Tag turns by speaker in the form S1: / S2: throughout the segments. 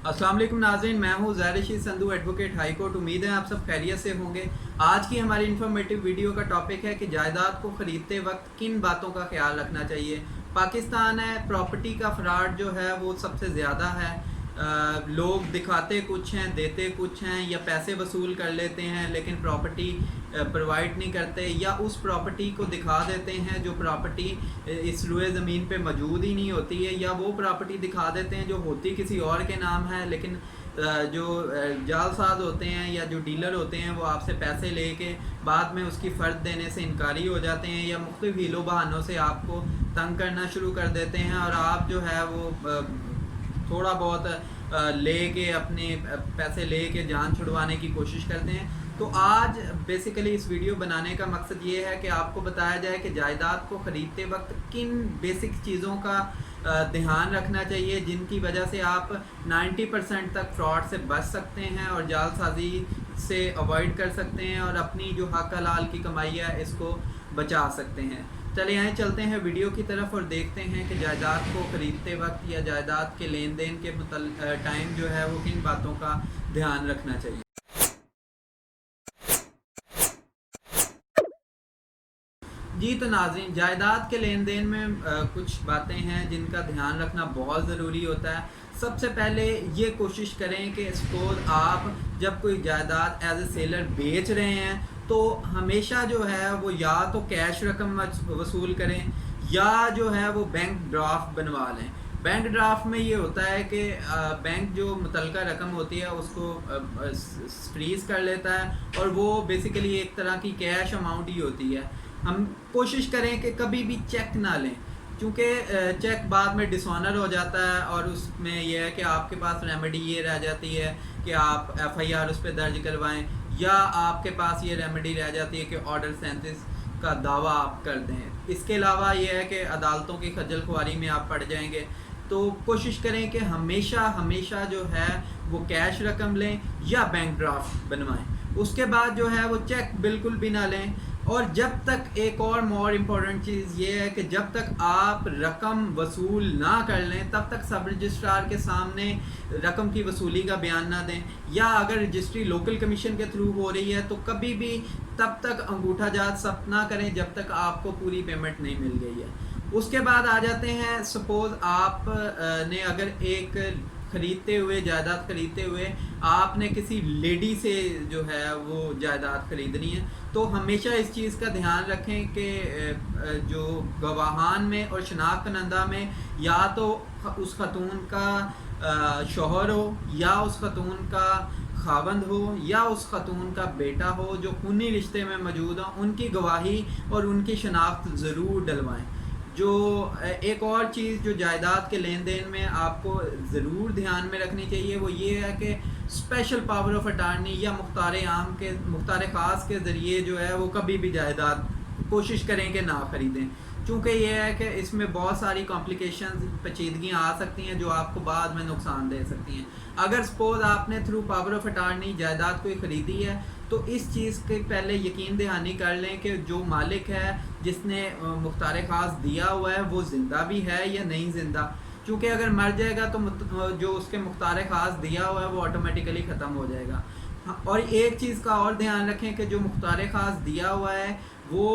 S1: अस्सलाम वालेकुम नाज़रीन, मैं हूँ ज़ाहिर Rashid Sandhu, advocate high court. उम्मीद है आप सब खैरियत से होंगे। आज की हमारी इन्फॉर्मेटिव वीडियो का टॉपिक है कि जायदाद को ख़रीदते वक्त किन बातों का ख्याल रखना चाहिए। पाकिस्तान है, प्रॉपर्टी का फ्रॉड जो है वो सबसे ज़्यादा है। लोग दिखाते कुछ हैं, देते कुछ हैं, या पैसे वसूल कर लेते हैं लेकिन प्रॉपर्टी प्रोवाइड नहीं करते, या उस प्रॉपर्टी को दिखा देते हैं जो प्रॉपर्टी इस रुए ज़मीन पे मौजूद ही नहीं होती है, या वो प्रॉपर्टी दिखा देते हैं जो होती किसी और के नाम है, लेकिन जो जालसाज होते हैं या जो डीलर होते हैं वो आपसे पैसे लेके बाद में उसकी फ़र्द देने से इनकारी हो जाते हैं, या मुख्तलिफ हीलो बहानों से आपको तंग करना शुरू कर देते हैं, और आप जो है वो थोड़ा बहुत लेके अपने पैसे लेके जान छुड़वाने की कोशिश करते हैं। तो आज बेसिकली इस वीडियो बनाने का मकसद ये है कि आपको बताया जाए कि जायदाद को ख़रीदते वक्त किन बेसिक चीज़ों का ध्यान रखना चाहिए जिनकी वजह से आप 90% तक फ्रॉड से बच सकते हैं और जालसाजी से अवॉइड कर सकते हैं और अपनी जो हक हलाल की कमाई है इसको बचा सकते हैं। चले आए चलते हैं वीडियो की तरफ और देखते हैं कि जायदाद को ख़रीदते वक्त या जायदाद के लेन देन के टाइम जो है वो किन बातों का ध्यान रखना चाहिए। जी तो नाज़रीन, जायदाद के लेन देन में कुछ बातें हैं जिनका ध्यान रखना बहुत ज़रूरी होता है। सबसे पहले ये कोशिश करें कि सपोज आप जब कोई जायदाद एज ए सेलर बेच रहे हैं तो हमेशा जो है वो या तो कैश रकम वसूल करें या जो है वो बैंक ड्राफ्ट बनवा लें। बैंक ड्राफ्ट में ये होता है कि बैंक जो मुतलका रकम होती है उसको फ्रीज़ कर लेता है और वो बेसिकली एक तरह की कैश अमाउंट ही होती है। हम कोशिश करें कि कभी भी चेक ना लें, क्योंकि चेक बाद में डिसऑनर हो जाता है और उसमें यह है कि आपके पास रेमेडी ये रह जाती है कि आप एफआईआर उस पर दर्ज करवाएं, या आपके पास ये रेमेडी रह जाती है कि ऑर्डर 37 का दावा आप कर दें। इसके अलावा ये है कि अदालतों की खज्जल खुआरी में आप पड़ जाएंगे। तो कोशिश करें कि हमेशा जो है वो कैश रकम लें या बैंक ड्राफ्ट बनवाएं। उसके बाद जो है वो चेक बिल्कुल भी ना लें। और जब तक एक और मोर इम्पॉर्टेंट चीज़ ये है कि जब तक आप रकम वसूल ना कर लें तब तक सब रजिस्ट्रार के सामने रकम की वसूली का बयान ना दें, या अगर रजिस्ट्री लोकल कमीशन के थ्रू हो रही है तो कभी भी तब तक अंगूठा जात सब ना करें जब तक आपको पूरी पेमेंट नहीं मिल गई है। उसके बाद आ जाते हैं, सपोज़ आप ने अगर एक जायदाद ख़रीदते हुए आपने किसी लेडी से जो है वो जायदाद ख़रीदनी है, तो हमेशा इस चीज़ का ध्यान रखें कि जो गवाहान में और शनाख्त कंदा में या तो उस खतून का शौहर हो, या उस खतून का खावंद हो, या उस खतून का बेटा हो जो खूनी रिश्ते में मौजूद हो, उनकी गवाही और उनकी शनाख्त ज़रूर डलवाएं। जो एक और चीज़ जो जायदाद के लेन देन में आपको ज़रूर ध्यान में रखनी चाहिए वो ये है कि स्पेशल पावर ऑफ अटार्नी या मुख्तार ख़ास के ज़रिए जो है वो कभी भी जायदाद कोशिश करें कि ना ख़रीदें, चूँकि ये है कि इसमें बहुत सारी कॉम्प्लिकेशंस पेचीदगियाँ आ सकती हैं जो आपको बाद में नुकसान दे सकती हैं। अगर सपोज़ आपने थ्रू पावर ऑफ अटार्नी जायदाद कोई ख़रीदी है तो इस चीज़ के पहले यकीन दहानी कर लें कि जो मालिक है जिसने मुख्तार ख़ास दिया हुआ है वो ज़िंदा भी है या नहीं ज़िंदा, क्योंकि अगर मर जाएगा तो जो उसके मुख्तार ख़ास दिया हुआ है वो ऑटोमेटिकली ख़त्म हो जाएगा। और एक चीज़ का और ध्यान रखें कि जो मुख्तार ख़ास दिया हुआ है वो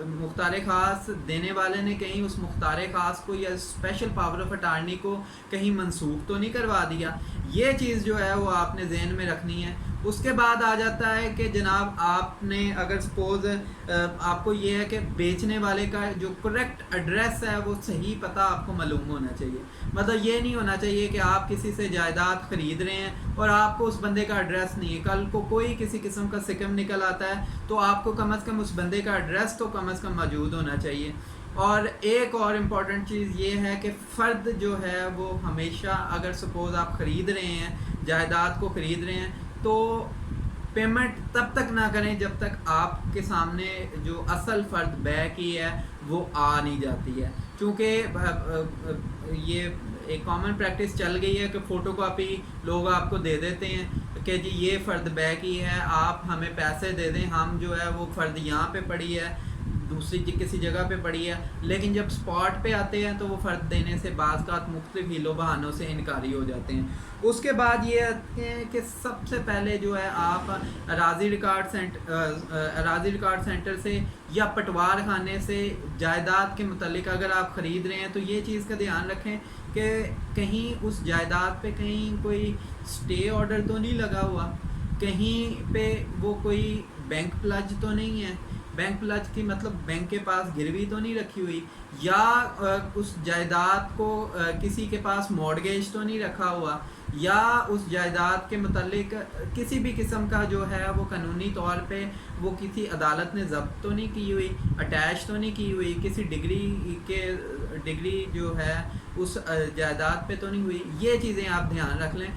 S1: मुख्तार ख़ास देने वाले ने कहीं उस मुख्तार ख़ास को या स्पेशल पावर ऑफ अटार्नी को कहीं मनसूख तो नहीं करवा दिया। ये चीज़ जो है वो आपने ज़हन में रखनी है। उसके बाद आ जाता है कि जनाब आपने अगर सपोज़ आपको ये है कि बेचने वाले का जो करेक्ट एड्रेस है वो सही पता आपको मालूम होना चाहिए। मतलब ये नहीं होना चाहिए कि आप किसी से जायदाद ख़रीद रहे हैं और आपको उस बंदे का एड्रेस नहीं है, कल को कोई किसी किस्म का सिकम निकल आता है तो आपको कम अज़ कम उस बंदे का एड्रेस तो कम अज़ कम मौजूद होना चाहिए। और एक और इम्पॉर्टेंट चीज़ ये है कि फ़र्द जो है वो हमेशा, अगर सपोज़ आप ख़रीद रहे हैं जायदाद को ख़रीद रहे हैं तो पेमेंट तब तक ना करें जब तक आपके सामने जो असल फ़र्द बै की है वो आ नहीं जाती है, क्योंकि ये एक कॉमन प्रैक्टिस चल गई है कि फ़ोटो कॉपी लोग आपको दे देते हैं कि जी ये फ़र्द बै की है, आप हमें पैसे दे दें, हम जो है वो फ़र्द यहाँ पे पड़ी है دوسری کسی جگہ پہ پڑی ہے، لیکن جب اسپاٹ پہ آتے ہیں تو وہ فرد دینے سے بعض کا مختلف ہیلو بہانوں سے انکاری ہو جاتے ہیں۔ اس کے بعد یہ آتے ہیں کہ سب سے پہلے جو ہے آپ اراضی ریکارڈ سینٹر سے یا پٹوار خانے سے جائیداد کے متعلق اگر آپ خرید رہے ہیں تو یہ چیز کا دھیان رکھیں کہ کہیں اس جائیداد پہ کہیں کوئی اسٹے آرڈر تو نہیں لگا ہوا، کہیں پہ وہ کوئی بینک پلج تو نہیں ہے، بینک پلج کی مطلب بینک کے پاس گروی تو نہیں رکھی ہوئی، یا اس جائیداد کو کسی کے پاس مارگیج تو نہیں رکھا ہوا، یا اس جائیداد کے متعلق کسی بھی قسم کا جو ہے وہ قانونی طور پہ وہ کسی عدالت نے ضبط تو نہیں کی ہوئی، اٹیچ تو نہیں کی ہوئی، کسی ڈگری جو ہے اس جائیداد پہ تو نہیں ہوئی۔ یہ چیزیں آپ دھیان رکھ لیں۔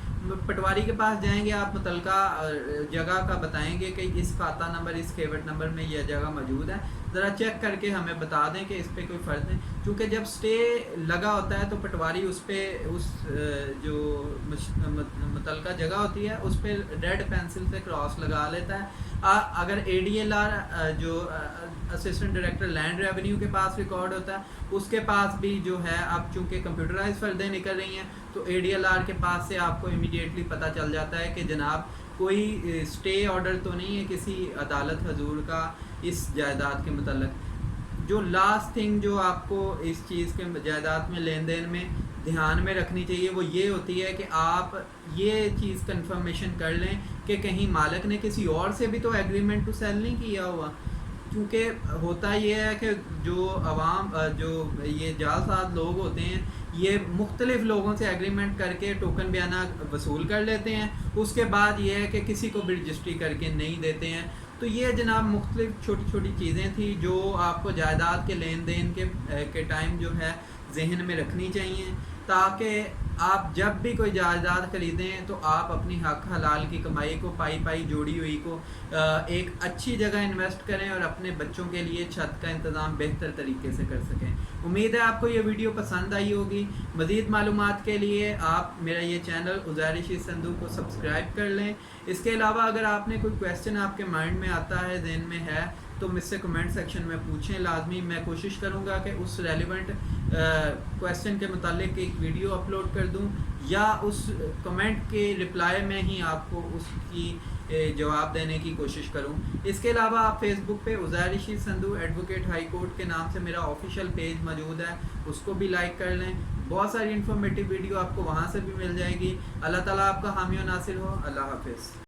S1: پٹواری کے پاس جائیں گے، آپ متعلقہ جگہ کا بتائیں گے کہ اس کھاتہ نمبر، اس کھیوٹ نمبر میں یہ جگہ موجود ہے، ذرا چیک کر کے ہمیں بتا دیں کہ اس پہ کوئی فرض نہیں، کیونکہ جب سٹے لگا ہوتا ہے تو پٹواری اس پہ اس جو متعلقہ جگہ ہوتی ہے اس پہ ریڈ پینسل سے کراس لگا لیتا ہے۔ اگر ADLR جو اسسٹنٹ ڈائریکٹر لینڈ ریونیو کے پاس ریکارڈ ہوتا ہے، اس کے پاس بھی جو ہے، اب چونکہ کمپیوٹرائز فردیں نکل رہی ہیں تو ADLR کے پاس سے آپ کو امیڈیٹلی پتہ چل جاتا ہے کہ جناب کوئی اسٹے آرڈر تو نہیں ہے کسی عدالت حضور کا اس جائیداد کے متعلق۔ جو لاسٹ تھنگ جو آپ کو اس چیز کے جائیداد میں لین دین میں دھیان میں رکھنی چاہیے وہ یہ ہوتی ہے کہ آپ یہ چیز کنفرمیشن کر لیں کہ کہیں مالک نے کسی اور سے بھی تو ایگریمنٹ ٹو سیل نہیں کیا ہوا، کیونکہ ہوتا یہ ہے کہ جو عوام جو یہ جعلساز لوگ ہوتے ہیں یہ مختلف لوگوں سے ایگریمنٹ کر کے ٹوکن بیانہ وصول کر لیتے ہیں، اس کے بعد یہ ہے کہ کسی کو بھی رجسٹری کر کے نہیں دیتے ہیں۔ تو یہ جناب مختلف چھوٹی چھوٹی چیزیں تھیں جو آپ کو جائیداد کے لین دین کے ٹائم جو ہے ذہن میں رکھنی چاہیے، تاکہ آپ جب بھی کوئی جائیداد خریدیں تو آپ اپنی حق حلال کی کمائی کو پائی جوڑی ہوئی کو ایک اچھی جگہ انویسٹ کریں اور اپنے بچوں کے لیے چھت کا انتظام بہتر طریقے سے کر سکیں۔ امید ہے آپ کو یہ ویڈیو پسند آئی ہوگی۔ مزید معلومات کے لیے آپ میرا یہ چینل عزیر رشید صندوق کو سبسکرائب کر لیں۔ اس کے علاوہ اگر آپ نے کوئی کویسچن آپ کے مائنڈ میں آتا ہے، ذہن میں ہے، تو مجھ سے کمنٹ سیکشن میں پوچھیں لازمی، میں کوشش کروں گا کہ اس ریلیونٹ کویسچن کے متعلق ایک ویڈیو اپلوڈ کر دوں، یا اس کمنٹ کے رپلائی میں ہی آپ کو اس کی جواب دینے کی کوشش کروں۔ اس کے علاوہ آپ فیس بک پہ عزیر رشید صندوق ایڈوکیٹ ہائی کورٹ کے نام سے میرا آفیشیل پیج موجود ہے، اس کو بھی لائک کر لیں۔ بہت ساری انفارمیٹیو ویڈیو آپ کو وہاں سے بھی مل جائے گی۔ اللہ تعالیٰ آپ کا حامی و ناصر ہو۔ اللہ حافظ۔